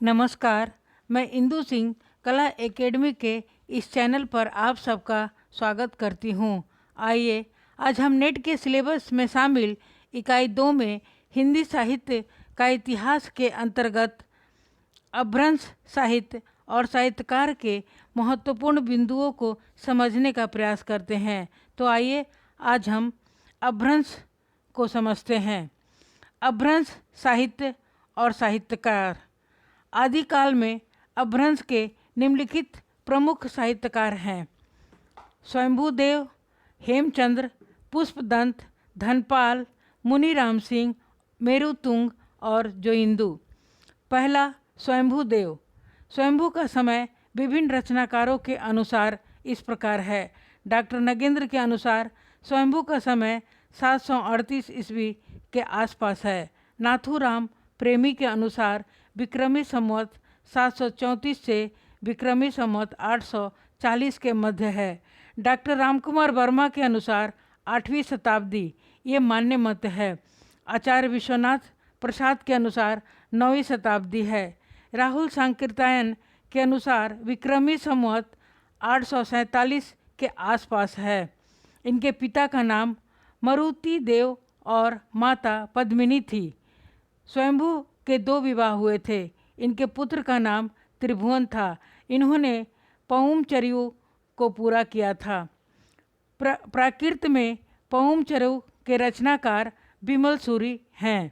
नमस्कार। मैं इंदु सिंह कला एकेडमी के इस चैनल पर आप सबका स्वागत करती हूँ। आइए आज हम नेट के सिलेबस में शामिल इकाई 2 में हिंदी साहित्य का इतिहास के अंतर्गत अपभ्रंश साहित्य और साहित्यकार के महत्वपूर्ण बिंदुओं को समझने का प्रयास करते हैं। तो आइए आज हम अपभ्रंश को समझते हैं। अपभ्रंश साहित्य और साहित्यकार। आदिकाल में अपभ्रंश के निम्नलिखित प्रमुख साहित्यकार हैं: स्वयंभूदेव, हेमचंद्र, पुष्पदंत, धनपाल, मुनिराम सिंह, मेरुतुंग और जोइंदू। पहला, स्वयंभूदेव। स्वयंभू का समय विभिन्न रचनाकारों के अनुसार इस प्रकार है। डॉक्टर नगेंद्र के अनुसार स्वयंभू का समय 738 ईस्वी के आसपास है। नाथूराम प्रेमी के अनुसार विक्रमी संवत 734 से विक्रमी संवत 840 के मध्य है। डॉक्टर रामकुमार वर्मा के अनुसार 8वीं शताब्दी ये मान्य मत है। आचार्य विश्वनाथ प्रसाद के अनुसार 9वीं शताब्दी है। राहुल सांकृत्यायन के अनुसार विक्रमी संवत 847 के आसपास है। इनके पिता का नाम मरुति देव और माता पद्मिनी थी। स्वयंभू के 2 विवाह हुए थे। इनके पुत्र का नाम त्रिभुवन था। इन्होंने पउमचर्यु को पूरा किया था। प्राकृत में पउमचर्यु के रचनाकार विमल सूरी हैं।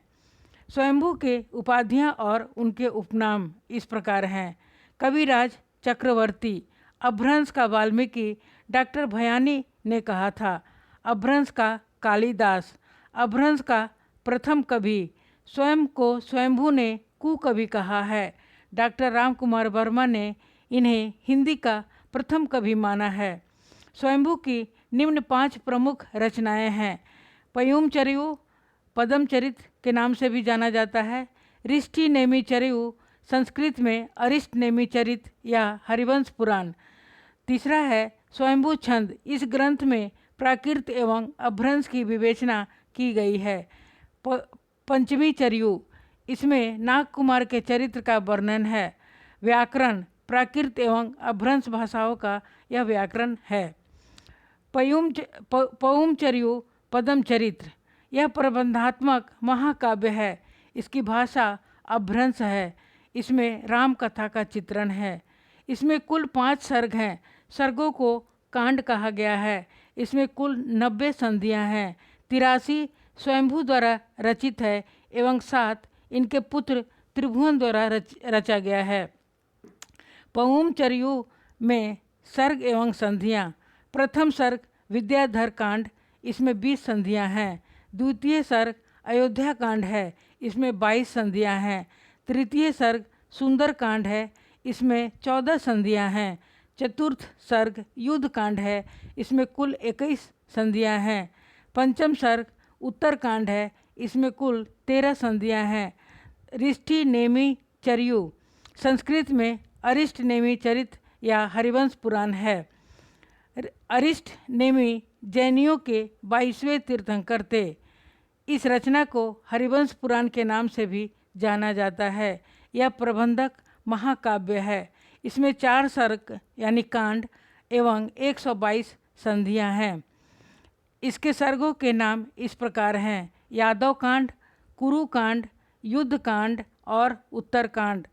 स्वयंभू के उपाधियां और उनके उपनाम इस प्रकार हैं: कविराज चक्रवर्ती। अपभ्रंश का वाल्मीकि। डॉक्टर भयानी ने कहा था। अपभ्रंश का कालिदास। अपभ्रंश का प्रथम कवि। स्वयं को स्वयंभू ने कुकवि कहा है। डॉक्टर रामकुमार वर्मा ने इन्हें हिंदी का प्रथम कवि माना है। स्वयंभू की निम्न 5 प्रमुख रचनाएं हैं: पयुमचर्यु, पद्मचरित के नाम से भी जाना जाता है। रिष्टि नेमिचर्यु, संस्कृत में अरिष्ट नेमिचरित या हरिवंश पुराण। तीसरा है स्वयंभू छंद। इस ग्रंथ में प्राकृत एवं अपभ्रंश की विवेचना की गई है। पंचमी चर्यु, इसमें नागकुमार के चरित्र का वर्णन है। व्याकरण, प्राकृत एवं अपभ्रंश भाषाओं का यह व्याकरण है। पउमचर्यु पद्मचरित्र, यह प्रबंधात्मक महाकाव्य है। इसकी भाषा अपभ्रंश है। इसमें राम कथा का चित्रण है। इसमें कुल 5 सर्ग हैं। सर्गों को कांड कहा गया है। इसमें कुल 90 संधियां हैं। 83 स्वयंभू द्वारा रचित है एवं 7 इनके पुत्र त्रिभुवन द्वारा रचा गया है। पउमचर्यु में सर्ग एवं संधियां। प्रथम सर्ग विद्याधर कांड, इसमें 20 संधियां हैं। द्वितीय सर्ग अयोध्या कांड है, इसमें 22 संधियां हैं। तृतीय सर्ग सुंदर कांड है, इसमें 14 संधियां हैं। चतुर्थ सर्ग युद्ध कांड है, इसमें कुल 21 संधियां हैं। पंचम सर्ग उत्तर कांड है, इसमें कुल 13 संधियां हैं। रिष्टि नेमि चर्यु, संस्कृत में अरिष्ट नेमि चरित या हरिवंश पुराण है। अरिष्ट नेमि जैनियों के 22वें तीर्थंकर थे। इस रचना को हरिवंश पुराण के नाम से भी जाना जाता है। यह प्रबंधक महाकाव्य है। इसमें 4 सर्ग यानी कांड एवं 122 संधियां हैं। इसके सर्गों के नाम इस प्रकार हैं: यादव कांड, कुरु कांड, युद्ध कांड और उत्तर कांड।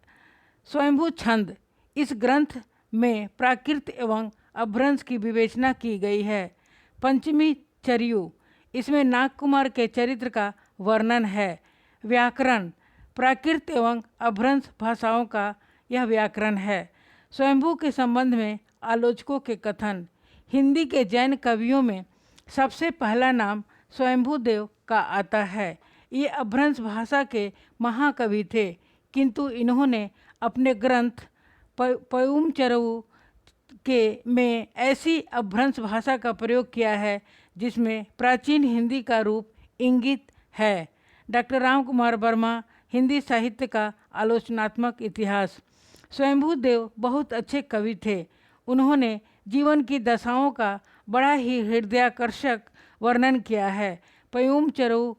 स्वयंभू छंद, इस ग्रंथ में प्राकृत एवं अपभ्रंश की विवेचना की गई है। पंचमी चर्यु, इसमें नागकुमार के चरित्र का वर्णन है। व्याकरण, प्राकृत एवं अपभ्रंश भाषाओं का यह व्याकरण है। स्वयंभू के संबंध में आलोचकों के कथन। हिंदी के जैन कवियों में सबसे पहला नाम स्वयंभूदेव का आता है। ये अपभ्रंश भाषा के महाकवि थे, किंतु इन्होंने अपने ग्रंथ पउमचर्यु के में ऐसी अपभ्रंश भाषा का प्रयोग किया है जिसमें प्राचीन हिंदी का रूप इंगित है। डॉक्टर रामकुमार वर्मा, हिंदी साहित्य का आलोचनात्मक इतिहास। स्वयंभूदेव बहुत अच्छे कवि थे। उन्होंने जीवन की दशाओं का बड़ा ही हृदयाकर्षक वर्णन किया है। पउमचर्यु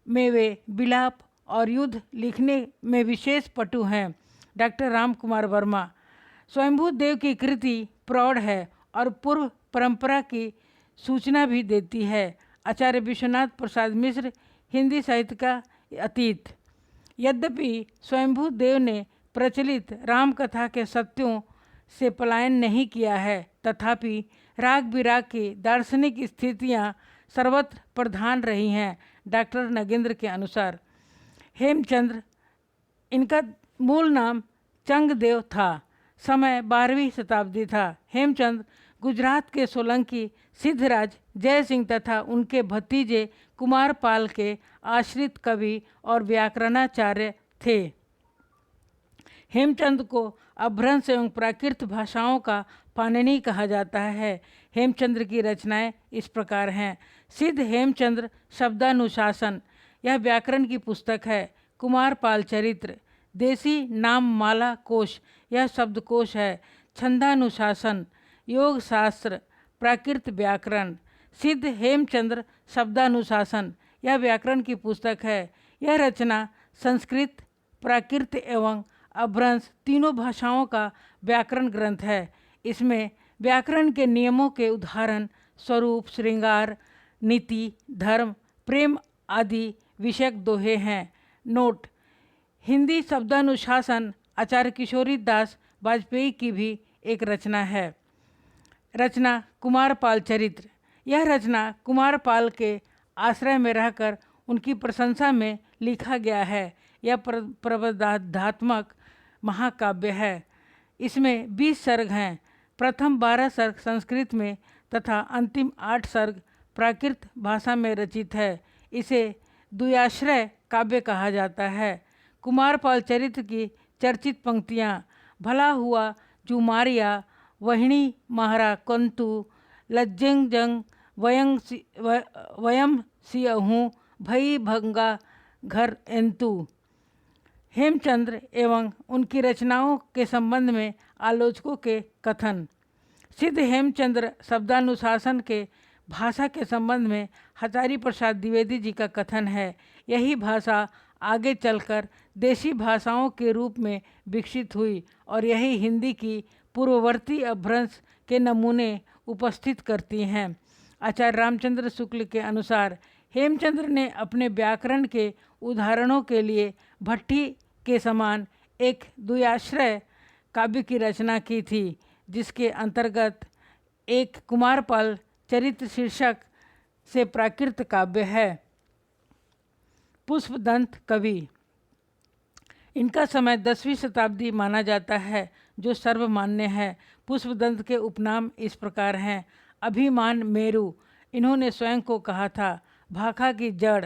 में वे विलाप और युद्ध लिखने में विशेष पटु हैं। डॉक्टर राम कुमार वर्मा। स्वयंभू देव की कृति प्रौढ़ है और पूर्व परंपरा की सूचना भी देती है। आचार्य विश्वनाथ प्रसाद मिश्र हिंदी साहित्य का अतीत। यद्यपि स्वयंभू देव ने प्रचलित राम कथा के सत्यों से पलायन नहीं किया है, तथापि राग विराग की दार्शनिक स्थितियाँ सर्वत्र प्रधान रही हैं। डॉक्टर नगेंद्र के अनुसार हेमचंद्र, इनका मूल नाम चंगदेव था, समय 12वीं शताब्दी था। हेमचंद्र गुजरात के सोलंकी सिद्धराज जय सिंह तथा उनके भतीजे कुमारपाल के आश्रित कवि और व्याकरणाचार्य थे। हेमचंद को अपभ्रंश एवं प्राकृत भाषाओं का पाणिनि कहा जाता है। हेमचंद्र की रचनाएं इस प्रकार हैं। सिद्ध हेमचंद्र शब्दानुशासन, यह व्याकरण की पुस्तक है। कुमारपाल चरित्र, देसी नाम माला कोश, यह शब्दकोश है। छंदानुशासन, योग शास्त्र, प्राकृत व्याकरण। सिद्ध हेमचंद्र शब्दानुशासन, यह व्याकरण की पुस्तक है। यह रचना संस्कृत, प्राकृत एवं अपभ्रंश तीनों भाषाओं का व्याकरण ग्रंथ है। इसमें व्याकरण के नियमों के उदाहरण स्वरूप, श्रृंगार, नीति, धर्म, प्रेम आदि विषयक दोहे हैं। नोट: हिंदी शब्दानुशासन आचार्य किशोरी दास वाजपेयी की भी एक रचना है। रचना कुमारपाल चरित्र, यह रचना कुमारपाल के आश्रय में रहकर उनकी प्रशंसा में लिखा गया है। यह प्रबंधात्मक महाकाव्य है। इसमें 20 सर्ग हैं। प्रथम 12 सर्ग संस्कृत में तथा अंतिम 8 सर्ग प्राकृत भाषा में रचित है। इसे द्व्याश्रय काव्य कहा जाता है। कुमारपाल चरित्र की चर्चित पंक्तियाँ: भला हुआ जुमारिया, वहिणी महारा कंतु, लज्जेंजंग वयम सियहूँ, भई भंगा घर एंतु। हेमचंद्र एवं उनकी रचनाओं के संबंध में आलोचकों के कथन। सिद्ध हेमचंद्र शब्दानुशासन के भाषा के संबंध में हजारी प्रसाद द्विवेदी जी का कथन है, यही भाषा आगे चलकर देशी भाषाओं के रूप में विकसित हुई और यही हिंदी की पूर्ववर्ती अपभ्रंश के नमूने उपस्थित करती हैं। आचार्य रामचंद्र शुक्ल के अनुसार हेमचंद्र ने अपने व्याकरण के उदाहरणों के लिए भट्टी के समान एक द्व्याश्रय काव्य की रचना की थी, जिसके अंतर्गत एक कुमारपाल चरित्र शीर्षक से प्राकृत काव्य है। पुष्पदंत कवि, इनका समय 10वीं शताब्दी माना जाता है, जो सर्वमान्य है। पुष्पदंत के उपनाम इस प्रकार हैं: अभिमान मेरु, इन्होंने स्वयं को कहा था। भाखा की जड़,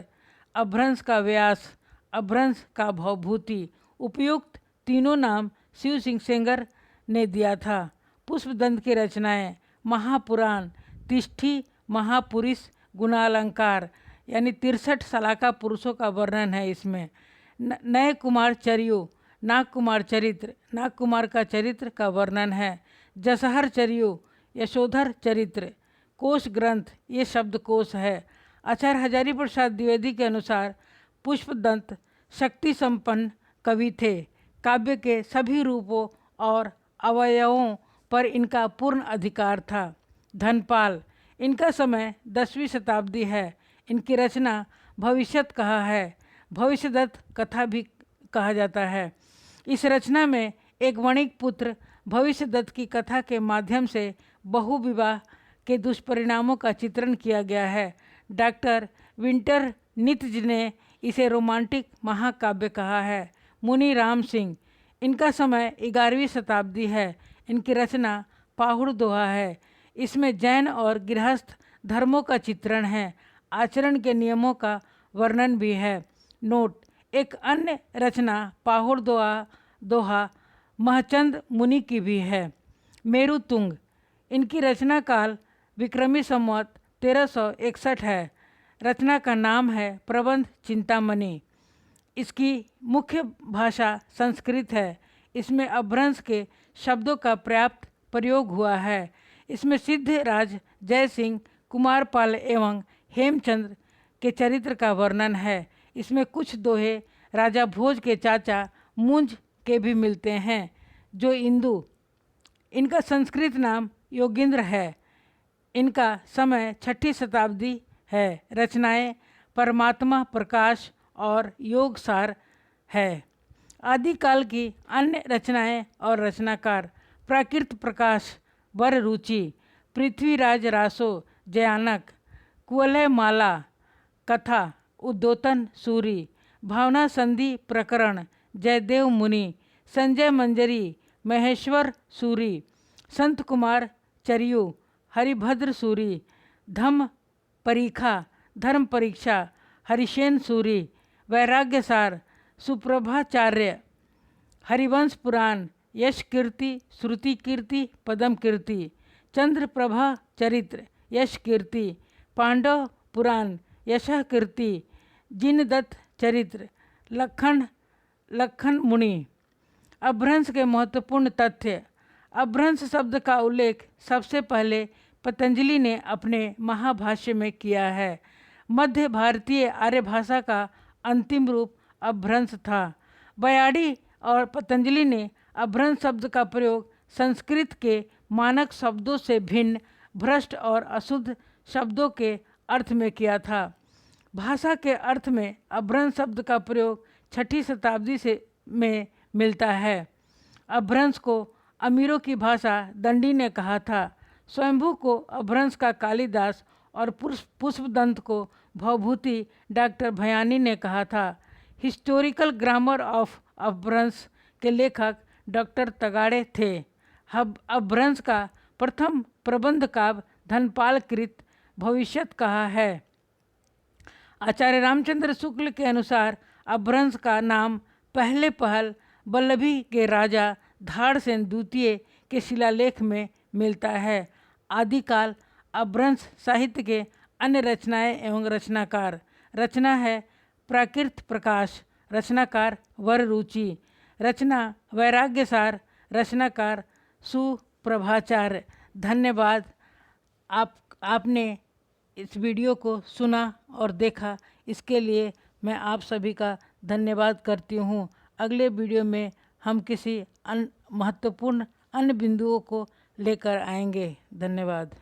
अपभ्रंश का व्यास, अपभ्रंश का भवभूति। उपयुक्त तीनों नाम शिव सिंह सेंगर ने दिया था। पुष्पदंत की रचनाएं: महापुराण, तिष्ठी महापुरुष गुणालंकार, यानी 63 सलाका पुरुषों का वर्णन है इसमें। नए कुमार चरियो, नाग कुमार चरित्र, नाग कुमार का चरित्र का वर्णन है। जसहर चरियो, यशोधर चरित्र। कोश ग्रंथ, ये शब्दकोश है। आचार्य हजारी प्रसाद द्विवेदी के अनुसार पुष्पदंत शक्ति संपन्न कवि थे। काव्य के सभी रूपों और अवयवों पर इनका पूर्ण अधिकार था। धनपाल, इनका समय 10वीं शताब्दी है। इनकी रचना भविष्यत कहा है, भविष्यदत्त कथा भी कहा जाता है। इस रचना में एक वणिक पुत्र भविष्यदत्त की कथा के माध्यम से बहुविवाह के दुष्परिणामों का चित्रण किया गया है। डॉक्टर विंटर नित्ज ने इसे रोमांटिक महाकाव्य कहा है। मुनि राम सिंह, इनका समय 11वीं शताब्दी है। इनकी रचना पाहुड़ दोहा है। इसमें जैन और गृहस्थ धर्मों का चित्रण है। आचरण के नियमों का वर्णन भी है। नोट: एक अन्य रचना पाहुड़ दोहा महचंद मुनि की भी है। मेरुतुंग, इनकी रचना काल विक्रमी संवत 1361 है। रचना का नाम है प्रबंध चिंतामणि। इसकी मुख्य भाषा संस्कृत है। इसमें अपभ्रंश के शब्दों का पर्याप्त प्रयोग हुआ है। इसमें सिद्धराज जय सिंह, कुमारपाल एवं हेमचंद्र के चरित्र का वर्णन है। इसमें कुछ दोहे राजा भोज के चाचा मुंज के भी मिलते हैं जो इंदु। इनका संस्कृत नाम योगींद्र है। इनका समय 6ठी शताब्दी है। रचनाएं परमात्मा प्रकाश और योग सार है। आदिकाल की अन्य रचनाएं और रचनाकार प्राकृत प्रकाश, वर रुचि, पृथ्वीराज रासो, जयानक, कुवलय माला, कथा, उद्योतन सूरी, भावना संधि प्रकरण, जयदेव मुनि, संजय मंजरी, महेश्वर सूरी, संत कुमार चरियु, हरिभद्र सूरी, धम्म परीखा, धर्म परीक्षा, हरिशेन सूरी, वैराग्य सार, सुप्रभाचार्य, हरिवंश पुराण, यश कीर्ति, श्रुति कीर्ति, पदम कीर्ति, चंद्र प्रभा चरित्र, यश कीर्ति, पांडव पुराण, यश कीर्ति, जिनदत्त चरित्र, लखन मुनि। अपभ्रंश के महत्वपूर्ण तथ्य। अपभ्रंश शब्द का उल्लेख सबसे पहले पतंजलि ने अपने महाभाष्य में किया है। मध्य भारतीय आर्य भाषा का अंतिम रूप अपभ्रंश था। बयाड़ी और पतंजलि ने अपभ्रंश शब्द का प्रयोग संस्कृत के मानक शब्दों से भिन्न भ्रष्ट और अशुद्ध शब्दों के अर्थ में किया था। भाषा के अर्थ में अपभ्रंश शब्द का प्रयोग 6ठी शताब्दी में मिलता है। अपभ्रंश को अमीरों की भाषा दंडी ने कहा था। स्वयंभू को अपभ्रंश का कालिदास और पुष्पदंत को भवभूति डॉक्टर भयानी ने कहा था। हिस्टोरिकल ग्रामर ऑफ अपभ्रंश के लेखक डॉक्टर तगाड़े थे। अपभ्रंश का प्रथम प्रबंध काव्य धनपाल कृत भविष्यत कहा है। आचार्य रामचंद्र शुक्ल के अनुसार अपभ्रंश का नाम पहले पहल वल्लभी के राजा धारसेन द्वितीय के शिलालेख में मिलता है। आदिकाल अपभ्रंश साहित्य के अन्य रचनाएं एवं रचनाकार। रचना है प्राकृत प्रकाश, रचनाकार वर रुचि, रचना वैराग्य सार, रचनाकार सुप्रभाचार्य। धन्यवाद। आपने इस वीडियो को सुना और देखा, इसके लिए मैं आप सभी का धन्यवाद करती हूँ। अगले वीडियो में हम किसी महत्वपूर्ण अन्य बिंदुओं को लेकर आएंगे। धन्यवाद।